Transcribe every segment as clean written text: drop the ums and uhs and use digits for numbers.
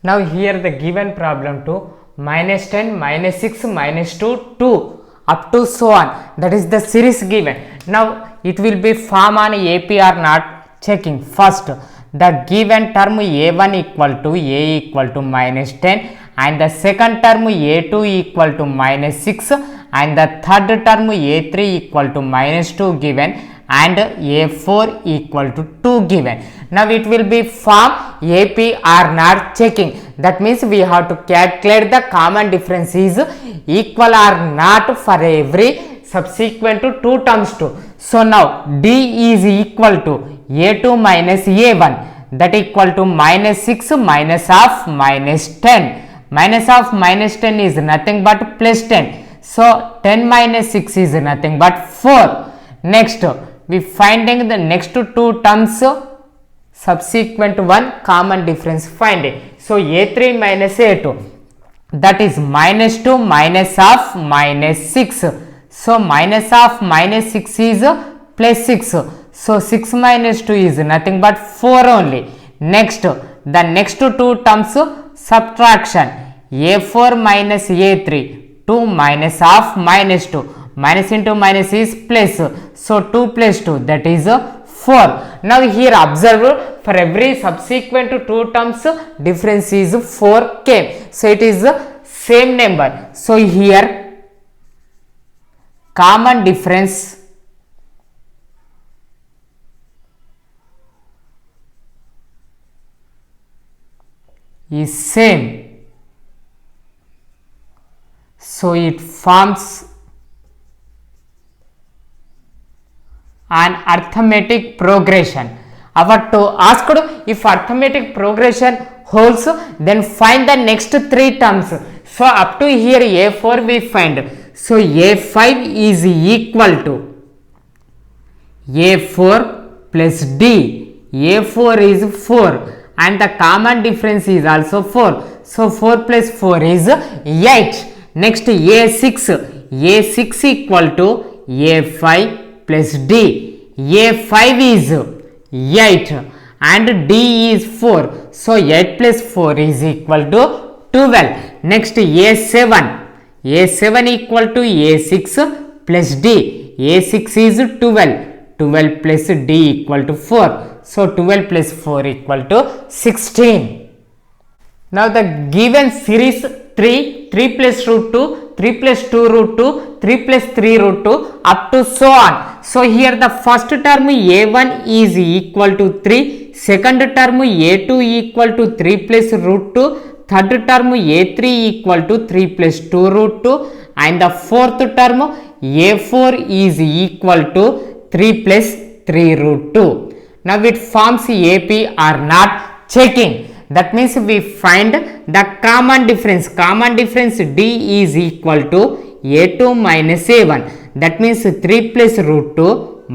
Now here the given problem to -10, -6, -2, 2 up to so on, that is the series given. Now it will be form on AP or not checking. First, the given term A1 equal to A equal to -10 and the second term A2 equal to -6 and the third term A3 equal to -2 given and A4 equal to 2 given. Now it will be form AP or not checking. That means we have to calculate the common difference is equal or not for every subsequent to 2 terms too. So now D is equal to A2 minus A1, that equal to -6 minus of -10. Minus of -10 is nothing but plus 10. So 10 minus 6 is nothing but 4. Next we finding the next 2 terms subsequent one common difference finding. So A3 minus A2, that is -2 minus of -6. So minus of -6 is plus 6. So 6 minus 2 is nothing but 4 only. Next the next 2 terms subtraction. A4 minus A3, 2 minus of -2, minus into minus is plus. So 2 plus 2, that is 4. Now here observe, for every subsequent 2 terms difference is 4 came. So it is the same number. So here common difference is same. So it forms an arithmetic progression. Our to asked if arithmetic progression holds, then find the next 3 terms. So up to here A4 we find. So A5 is equal to A4 plus D. A4 is 4 and the common difference is also 4. So 4 plus 4 is 8. Next A6. A6 equal to A5 plus D. A5 is 8 and D is 4. So 8 plus 4 is equal to 12. Next A7. A7 equal to A6 plus D. A6 is 12. 12 plus D equal to 4. So 12 plus 4 equal to 16. Now the given series 3 plus root 2, 3 plus 2 root 2, 3 plus 3 root 2 up to so on. So here the first term A1 is equal to 3, second term A2 equal to 3 plus root 2, third term A3 equal to 3 plus 2 root 2 and the fourth term A4 is equal to 3 plus 3 root 2. Now it forms AP or not checking. That means we find the common difference. Common difference D is equal to A2 minus A1. That means 3 plus root 2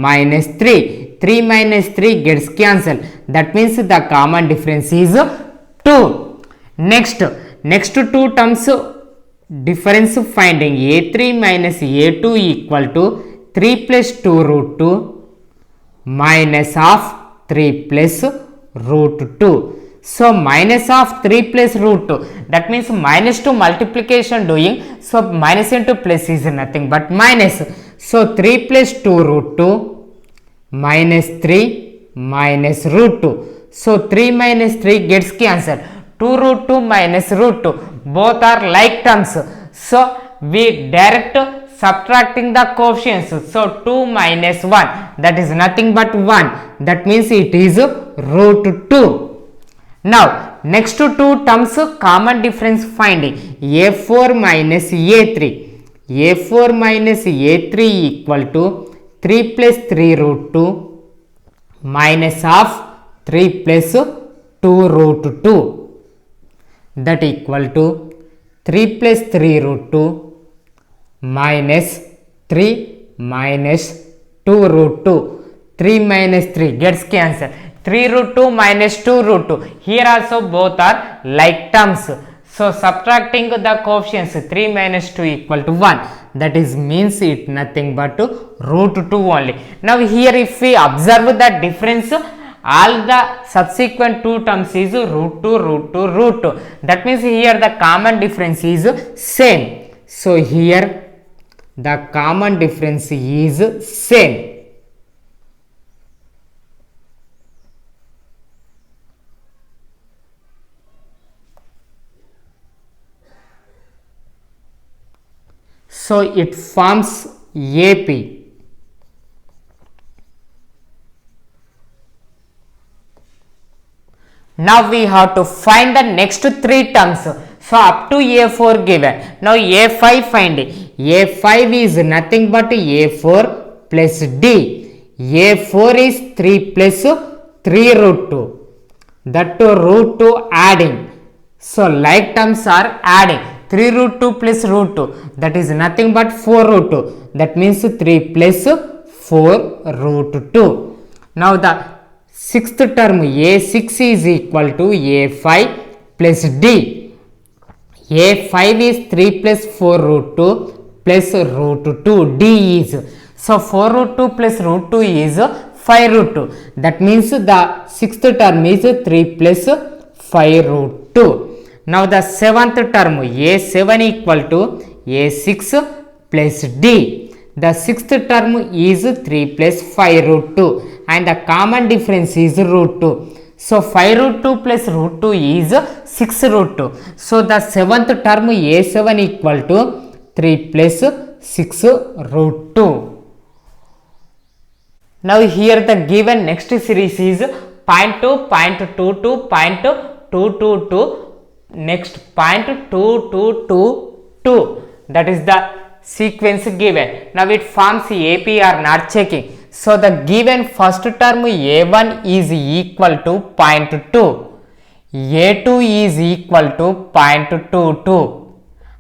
minus 3. 3 minus 3 gets cancelled. That means the common difference is 2. Next 2 terms difference finding. A3 minus A2 equal to 3 plus 2 root 2 minus of 3 plus root 2. So minus of 3 plus root 2, that means minus to multiplication doing. So minus into plus is nothing but minus. So 3 plus 2 root 2 minus 3 minus root 2. So 3 minus 3 gets cancelled. 2 root 2 minus root 2, both are like terms. So we direct subtracting the coefficients. So 2 minus 1, that is nothing but 1. That means it is root 2. Now next 2 terms common difference finding. A4 minus A3. A4 minus A3 equal to 3 plus 3 root 2 minus of 3 plus 2 root 2, that equal to 3 plus 3 root 2 minus 3 minus 2 root 2. 3 minus 3 gets cancelled. 3 root 2 minus 2 root 2. Here also both are like terms. So subtracting the coefficients 3 minus 2 equal to 1. That is means it nothing but root 2 only. Now here if we observe the difference all the subsequent two terms is root 2, root 2, root 2. That means here the common difference is same. So here the common difference is same. So it forms AP. Now we have to find the next three terms. So up to A4 given. Now A5 find. A5 is nothing but A4 plus D. A4 is 3 plus 3 root 2. That to root 2 adding. So like terms are adding. 3 root 2 plus root 2. That is nothing but 4 root 2. That means 3 plus 4 root 2. Now the sixth term A6 is equal to A5 plus D. A5 is 3 plus 4 root 2 plus root 2. D is. So 4 root 2 plus root 2 is 5 root 2. That means the sixth term is 3 plus 5 root 2. Now the seventh term A7 equal to A6 plus D. The sixth term is 3 plus 5 root 2 and the common difference is root 2. So 5 root 2 plus root 2 is 6 root 2. So the seventh term A7 equal to 3 plus 6 root 2. Now here the given next series is 0.2, 0.22, 0.222, next 0.2222. That is the sequence given. Now it forms AP or not checking. So the given first term A1 is equal to 0.2, A2 is equal to 0.22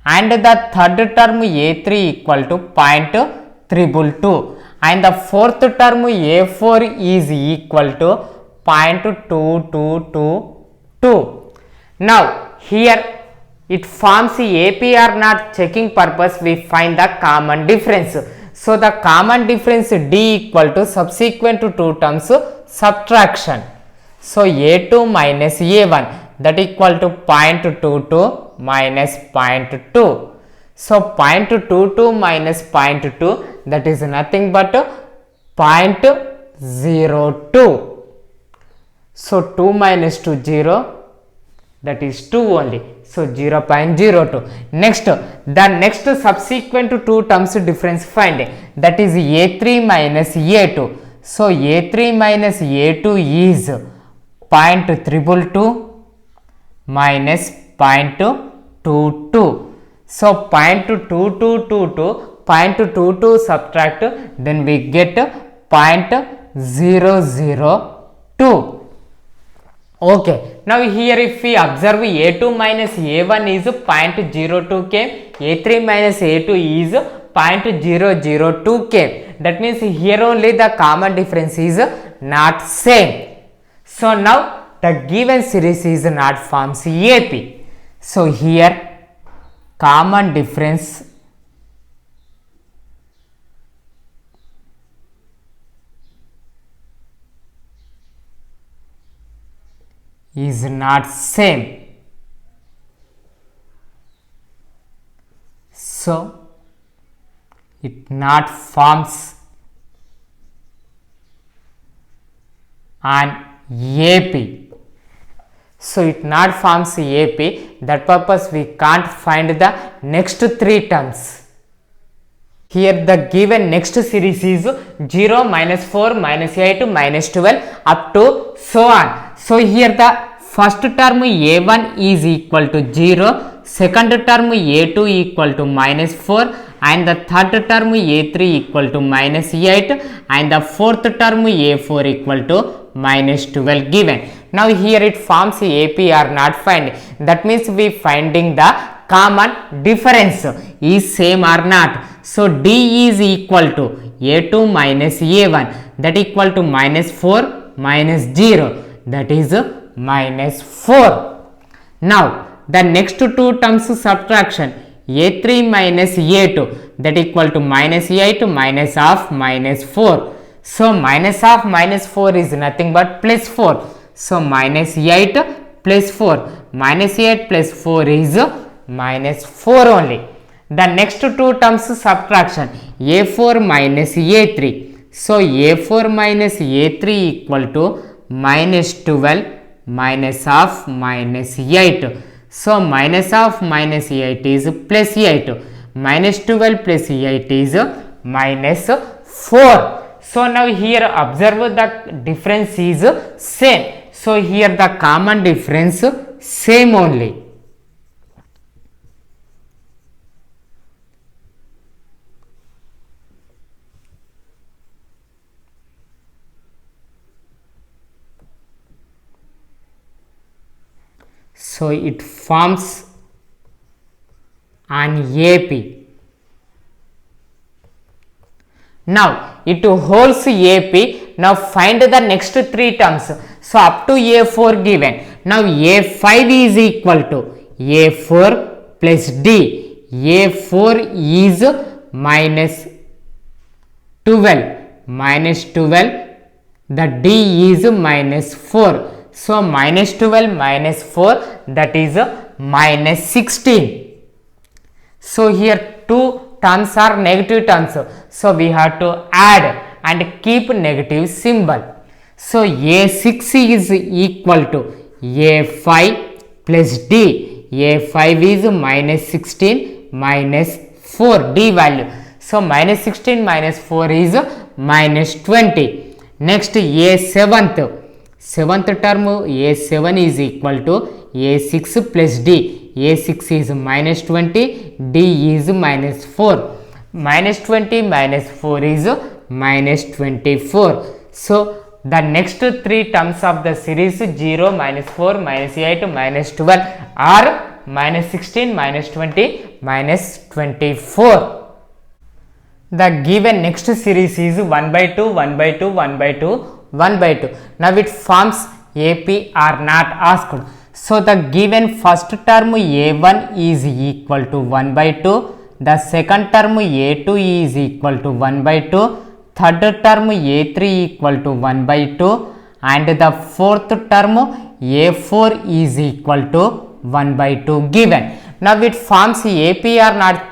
and the third term A3 equal to 0.322 and the fourth term A4 is equal to 0.2222. Now here it forms AP or not checking purpose, we find the common difference. So the common difference D equal to subsequent to two terms subtraction. So A2 minus A1 that equal to 0.22 minus 0.2. So 0.22 minus 0.2 that is nothing but 0.02. So 2 minus 2 0, that is 2 only. So 0.02. Next, the next subsequent to two terms difference find, that is A3 minus A2. So A3 minus A2 is 0.322 minus 0.22. So 0.2222, 0.22 subtract, then we get 0.002. Okay, now here if we observe A2 minus A1 is 0.02 k, A3 minus A2 is 0.002 k. That means here only the common difference is not same. So now the given series is not forms AP. So here common difference is not same. So it not forms an AP. So it not forms AP. That purpose we can't find the next three terms. Here the given next series is 0, minus 4, minus 8, minus 12 up to so on. So here the first term A1 is equal to 0, second term A2 equal to minus 4 and the third term A3 equal to minus 8 and the fourth term A4 equal to minus 12 given. Now here it forms AP or not find. That means we finding the common difference is same or not. So D is equal to A2 minus A1 that equal to minus 4 minus 0, that is minus 4. Now the next two terms subtraction, A3 minus A2 that equal to minus 8 minus half minus 4. So minus of minus 4 is nothing but plus 4. So minus 8 plus 4. Minus 8 plus 4 is minus 4 only. The next two terms subtraction, a4 minus a3. So a4 minus a3 equal to minus 12 minus of minus 8. So minus of minus 8 is plus 8. Minus 12 plus 8 is minus 4. So now here observe the difference is same. So here the common difference same only. So it forms an AP. Now it holds AP. Now find the next three terms. So up to A4 given. Now A5 is equal to A4 plus D. A4 is minus 12. Minus 12. The D is minus 4. So minus 12 minus 4, that is minus 16. So here two terms are negative terms. So we have to add and keep negative symbol. So A6 is equal to A5 plus D. A5 is minus 16 minus 4 D value. So minus 16 minus 4 is minus 20. Next A7th. Seventh term A7 is equal to A6 plus D. A6 is minus 20, D is minus 4. Minus 20 minus 4 is minus 24. So the next three terms of the series 0, minus 4, minus 8, minus 12 are minus 16, minus 20, minus 24. The given next series is 1 by 2, 1 by 2, 1 by 2, 1 by 2. Now it forms AP are not asked. So the given first term A1 is equal to 1 by 2. The second term A2 is equal to 1 by 2. Third term A3 equal to 1 by 2. And the fourth term A4 is equal to 1 by 2 given. Now it forms AP or not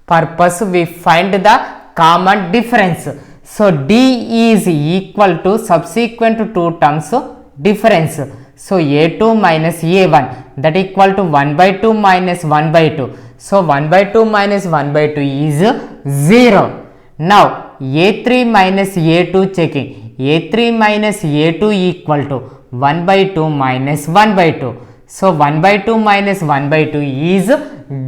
purpose we find the common difference. So D is equal to subsequent two terms difference. So A2 minus A1, that equal to 1 by 2 minus 1 by 2. So 1 by 2 minus 1 by 2 is 0. Now A3 minus A2 checking. A3 minus A2 equal to 1 by 2 minus 1 by 2. So 1 by 2 minus 1 by 2 is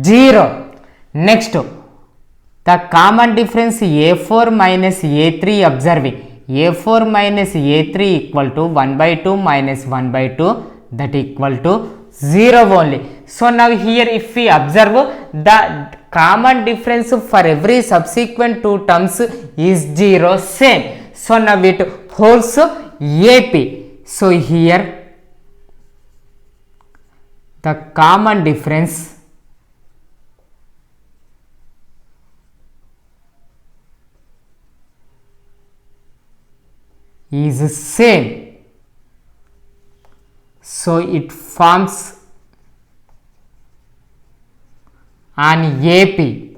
0. Next, the common difference A4 minus A3 observing. A4 minus A3 equal to 1 by 2 minus 1 by 2, that equal to 0 only. So now here if we observe the common difference for every subsequent two terms is 0 same. So now it holds AP. So here the common difference is same. So it forms an AP.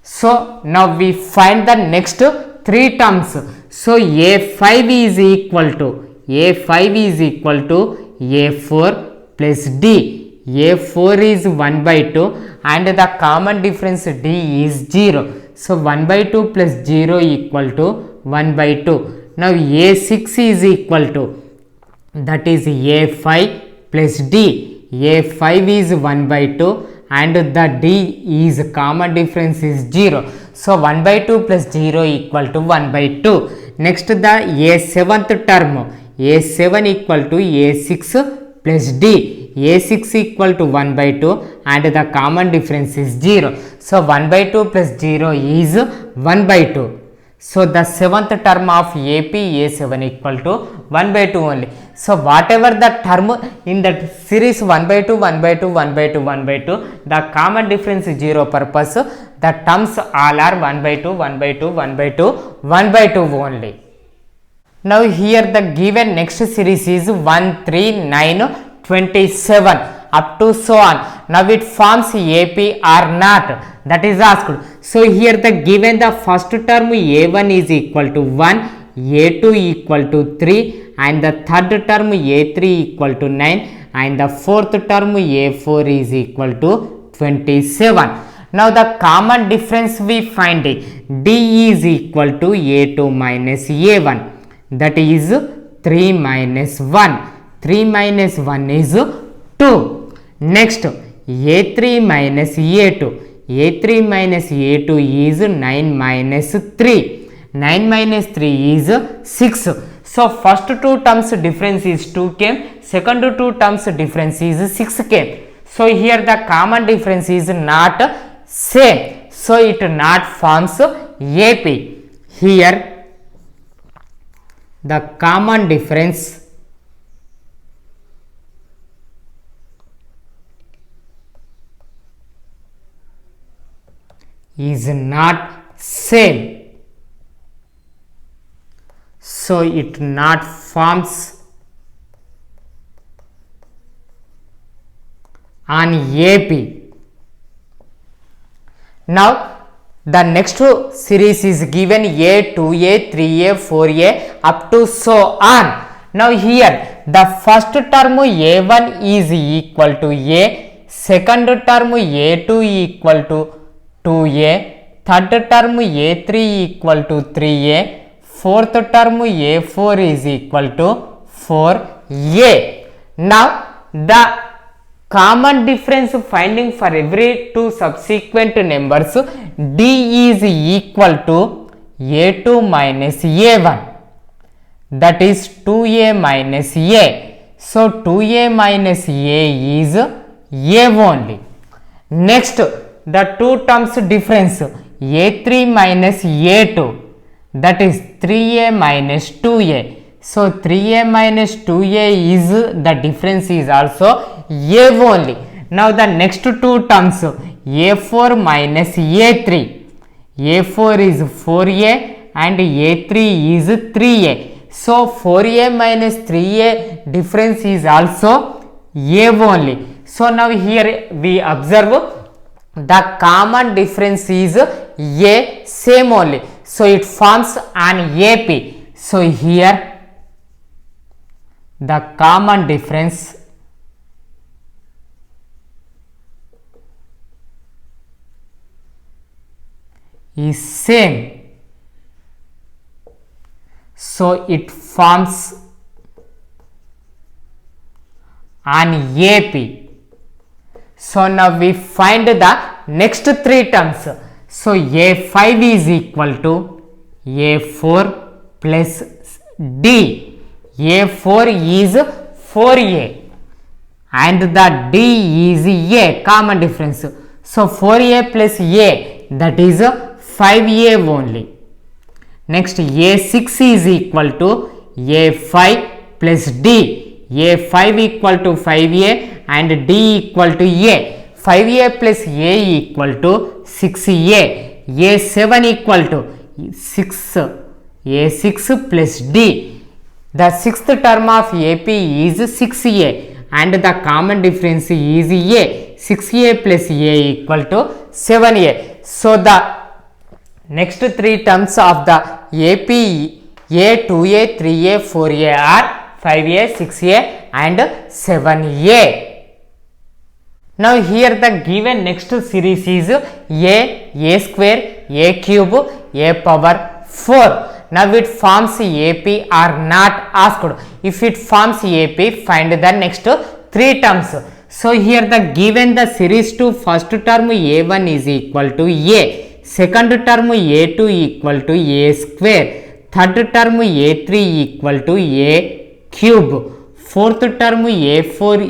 So now we find the next three terms. So A5 is equal to A4 plus D. A4 is 1 by 2 and the common difference D is 0. So 1 by 2 plus 0 equal to 1 by 2. Now A6 is equal to, that is A5 plus D. A5 is 1 by 2 and the D is common difference is 0. So 1 by 2 plus 0 equal to 1 by 2. Next the A7th term. A7 equal to A6 plus D. A6 equal to 1 by 2 and the common difference is 0. So 1 by 2 plus 0 is 1 by 2. So the seventh term of AP A7 equal to 1 by 2 only. So whatever the term in that series 1 by 2, 1 by 2, 1 by 2, 1 by 2, the common difference is 0 purpose. The terms all are 1 by 2, 1 by 2, 1 by 2, 1 by 2 only. Now here the given next series is 1, 3, 9, 27 up to so on. Now it forms AP or not, that is asked. So here the given the first term A1 is equal to 1, A2 equal to 3 and the third term A3 equal to 9 and the fourth term A4 is equal to 27. Now the common difference we find D is equal to A2 minus A1, that is 3 minus 1. 3 minus 1 is 2. Next A3 minus A2. A3 minus A2 is 9 minus 3. 9 minus 3 is 6. So first two terms difference is 2 came, second two terms difference is 6 came. So here the common difference is not same, so it not forms AP. Here the common difference is not same, so it not forms on AP. Now the next series is given A, 2A, 3A, 4A up to so on. Now here the first term A1 is equal to A, second term A2 equal to 2A, third term A3 equal to 3A, fourth term A4 is equal to 4A. Now the common difference finding for every two subsequent numbers, D is equal to A2 minus A1, that is 2A minus A. So 2A minus A is A only. Next the two terms difference A3 minus A2, that is 3A minus 2A. So 3A minus 2A is the difference is also A only. Now the next two terms A4 minus A3. A4 is 4A and A3 is 3A. So 4A minus 3A difference is also A only. So now here we observe the common difference is A same only, so it forms an AP. So here the common difference is same, so it forms an AP. So now we find the next three terms. So A5 is equal to A4 plus D. A4 is 4A and the D is A, common difference. So 4A plus A, that is 5A only. Next A6 is equal to A5 plus D. A5 equal to 5A and D equal to A. 5A plus A equal to 6A. A7 equal to 6. A6 plus D. The sixth term of AP is 6A and the common difference is A. 6A plus A equal to 7A. So the next three terms of the AP A, 2A, 3A, 4A are 5A, 6A and 7A. Now here the given next series is A square, A cube, A power 4. Now it forms AP or not asked. If it forms AP, find the next three terms. So here the given the series to first term A1 is equal to A, second term A2 equal to A square, third term A3 equal to A cube, fourth term A4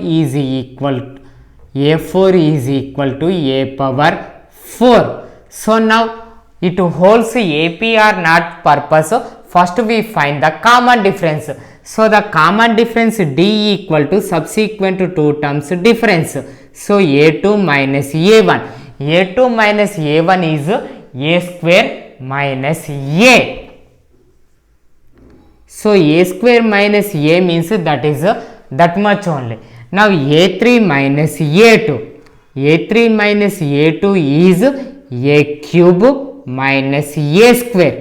is equal to A power 4. So now it holds AP or not purpose, first we find the common difference. So the common difference D equal to subsequent two terms difference. So A2 minus A1. A2 minus A1 is A square minus A. So A square minus A means that is that much only. Now A3 minus A2. A3 minus A2 is A cube minus A square.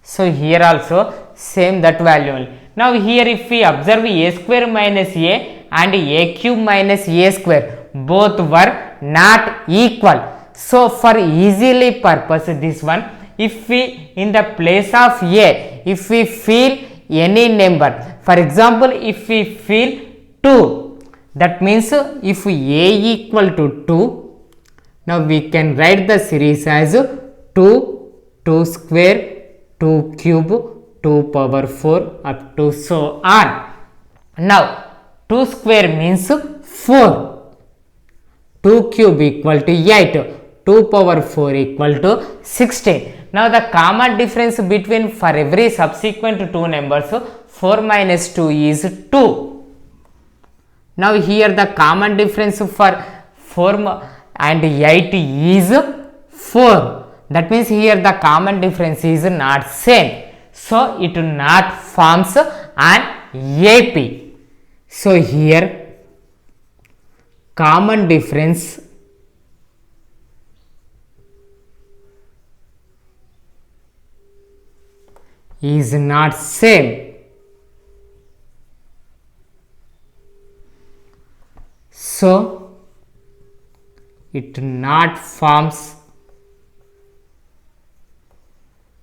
So here also same that value only. Now here if we observe A square minus A and A cube minus A square, both were not equal. So for easily purpose this one, if we in the place of A, if we fill any number, for example if we fill 2, that means if A equal to 2, now we can write the series as 2, 2 square, 2 cube, 2 power 4 up to so on. Now 2 square means 4, 2 cube equal to 8, 2 power 4 equal to 16. Now the common difference between for every subsequent two numbers 4 minus 2 is 2. Now here the common difference for 4 and 8 is 4. That means here the common difference is not same. So it not forms an AP. So here common difference is not same. So it not forms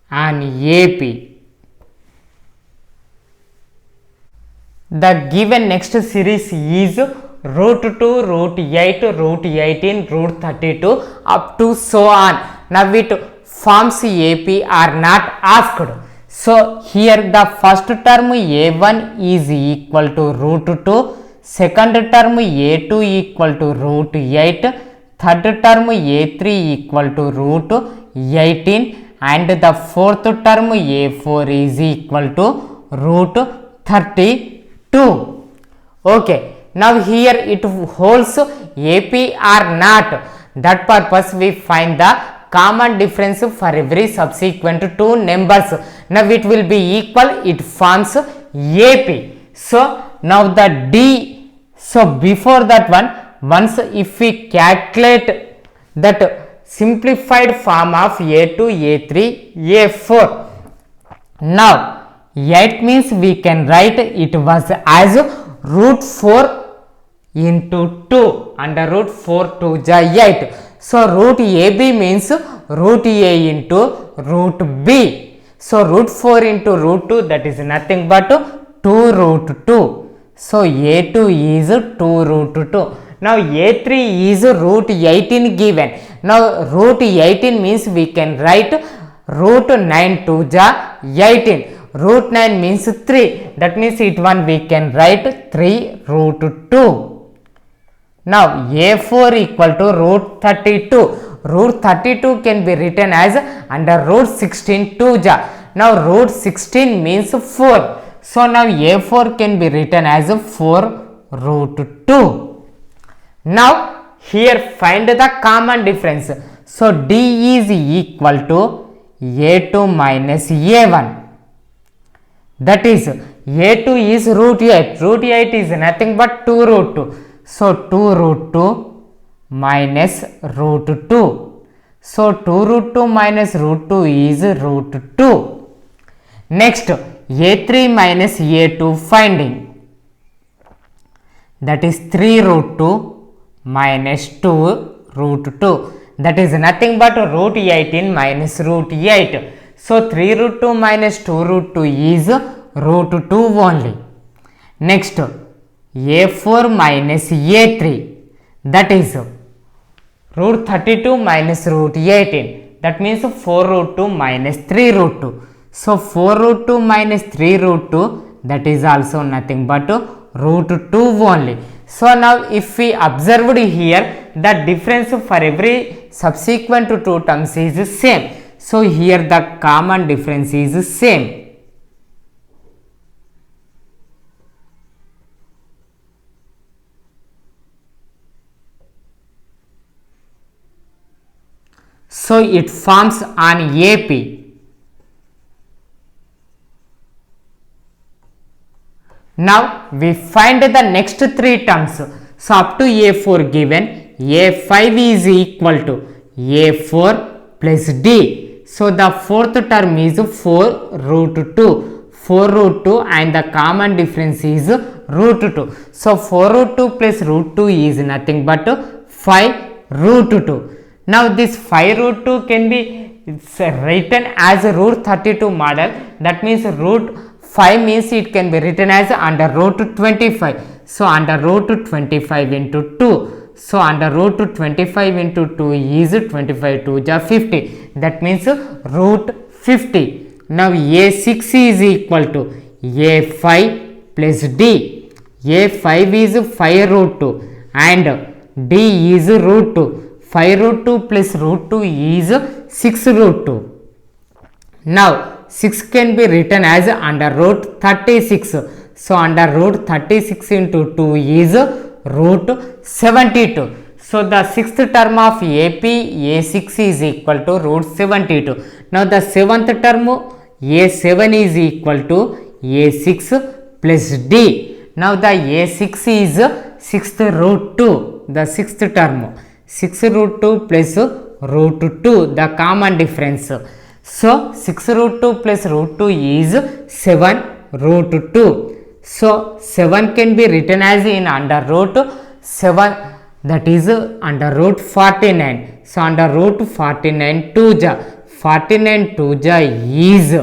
an AP. The given next series is root 2, root 8, root 18, root 32 up to so on. Now it forms AP are not asked. So here the first term A1 is equal to root 2, second term A2 equal to root 8, third term A3 equal to root 18 and the fourth term A4 is equal to root 32. Okay, now here it holds AP or not, that purpose we find the common difference for every subsequent two numbers. Now it will be equal, it forms AP. So now the D, so before that one, once if we calculate that simplified form of A2, A3, A4, now 8 means we can write it was as root 4 into 2 under root 4 to the 8. So root AB means root A into root B. So root 4 into root 2, that is nothing but 2 root 2. So A2 is 2 root 2. Now A3 is root 18 given. Now root 18 means we can write root 9 to the 18. Root 9 means 3. That means it one we can write 3 root 2. Now A4 equal to root 32. Root 32 can be written as under root 16 to the. Now root 16 means 4. So now A4 can be written as 4 root 2. Now here find the common difference. So D is equal to A2 minus A1. That is A2 is root 8. Root 8 is nothing but 2 root 2. So 2 root 2 minus root 2. So 2 root 2 minus root 2 is root 2. Next A3 minus A2 finding. That is 3 root 2 minus 2 root 2. That is nothing but root 18 minus root 8. So 3 root 2 minus 2 root 2 is root 2 only. Next A4 minus A3, that is root 32 minus root 18. That means 4 root 2 minus 3 root 2. So 4 root 2 minus 3 root 2, that is also nothing but root 2 only. So now if we observed here the difference for every subsequent to two terms is same. So here the common difference is same. So it forms an AP. Now we find the next three terms. So up to A4 given, A5 is equal to A4 plus D. So the fourth term is 4 root 2. 4 root 2 and the common difference is root 2. So 4 root 2 plus root 2 is nothing but 5 root 2. Now this 5 root 2 can be written as root 32 model. That means root 5 means it can be written as under root 25. So under root 25 into 2. So under root 25 into 2 is 25 2 is 50. That means root 50. Now A6 is equal to A5 plus D. A5 is 5 root 2 and D is root 2. 5 root 2 plus root 2 is 6 root 2. Now 6 can be written as under root 36. So under root 36 into 2 is root 72. So the sixth term of AP A6 is equal to root 72. Now the seventh term A7 is equal to A6 plus D. Now the A6 is sixth root 2. The sixth term 6 root 2 plus root 2, the common difference. So 6 root 2 plus root 2 is 7 root 2. So 7 can be written as in under root 7, that is under root 49. So under root 49 2 ja, 49 2 ja is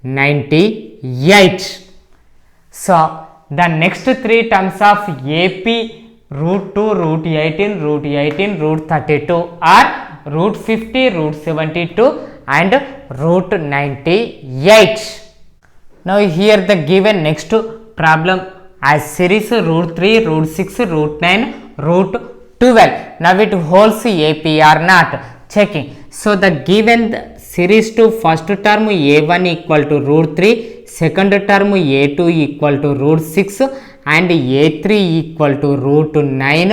98. So the next three terms of AP root 2, root 18, root 18, root 32 are root 50, root 72 and root 98. Now here the given next problem as series root 3, root 6, root 9, root 12. Now it holds AP or not, checking. So the given series to first term A1 equal to root 3, second term A2 equal to root 6 and A3 equal to root 9,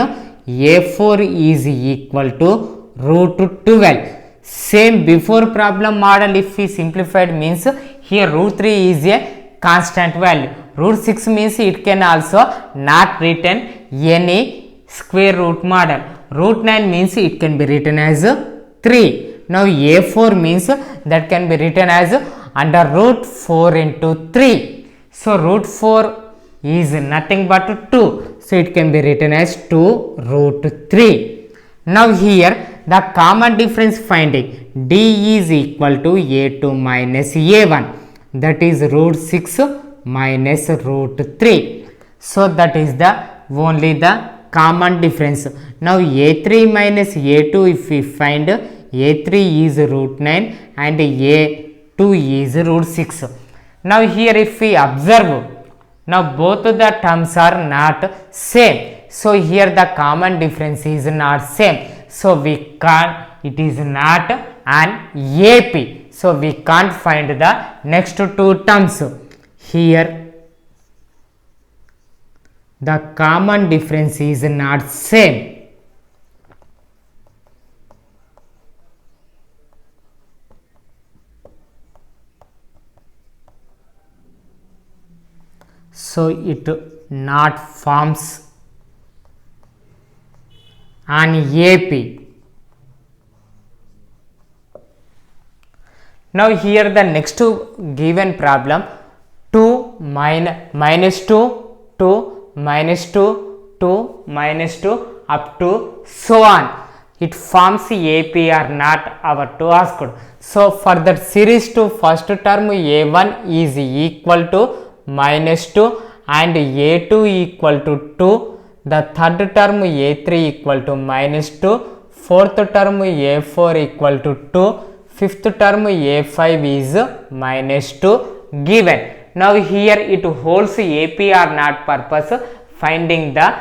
A4 is equal to root 12. Same before problem model, if we simplified means here root 3 is a constant value. Root 6 means it can also not written any square root model. Root 9 means it can be written as 3. Now A4 means that can be written as under root 4 into 3. So root 4 is nothing but 2. So it can be written as 2 root 3. Now here the common difference finding, D is equal to A2 minus A1, that is root 6 minus root 3. So that is the only the common difference. Now A3 minus A2, if we find, A3 is root 9 and A2 is root 6. Now here if we observe, now both the terms are not same. So here the common difference is not same. So we can't, it is not an AP. So we can't find the next two terms. Here the common difference is not same. So it not forms an AP. Now here the next given problem, 2 minus 2, 2 minus 2, 2 minus 2 up to so on. It forms AP or not, our to ask. So for that series to first term A1 is equal to minus 2 and A2 equal to 2, the third term A3 equal to minus 2, fourth term A4 equal to 2, fifth term A5 is minus 2 given. Now here it holds AP or not purpose, finding the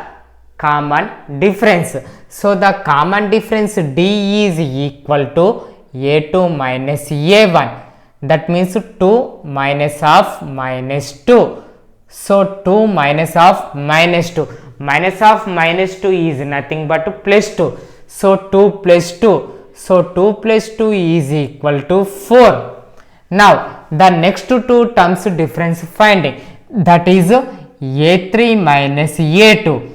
common difference. So the common difference D is equal to A2 minus A1. That means 2 minus of minus 2. So 2 minus of minus 2. Minus of minus 2 is nothing but plus 2. So 2 plus 2. So 2 plus 2 is equal to 4. Now the next two terms difference finding, that is A3 minus A2.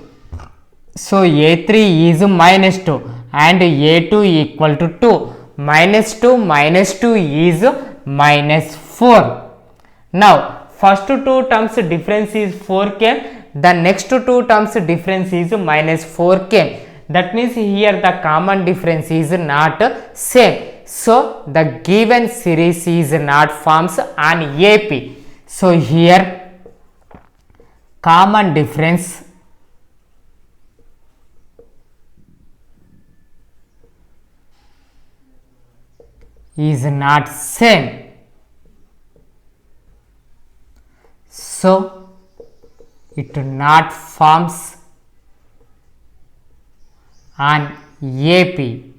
So A3 is minus 2 and A2 equal to 2. Minus 2 is minus 4. Now first two terms difference is 4 came, the next two terms difference is minus 4 came. That means here the common difference is not same. So the given series is not forms on AP. So here common difference is not same. So it not forms on AP.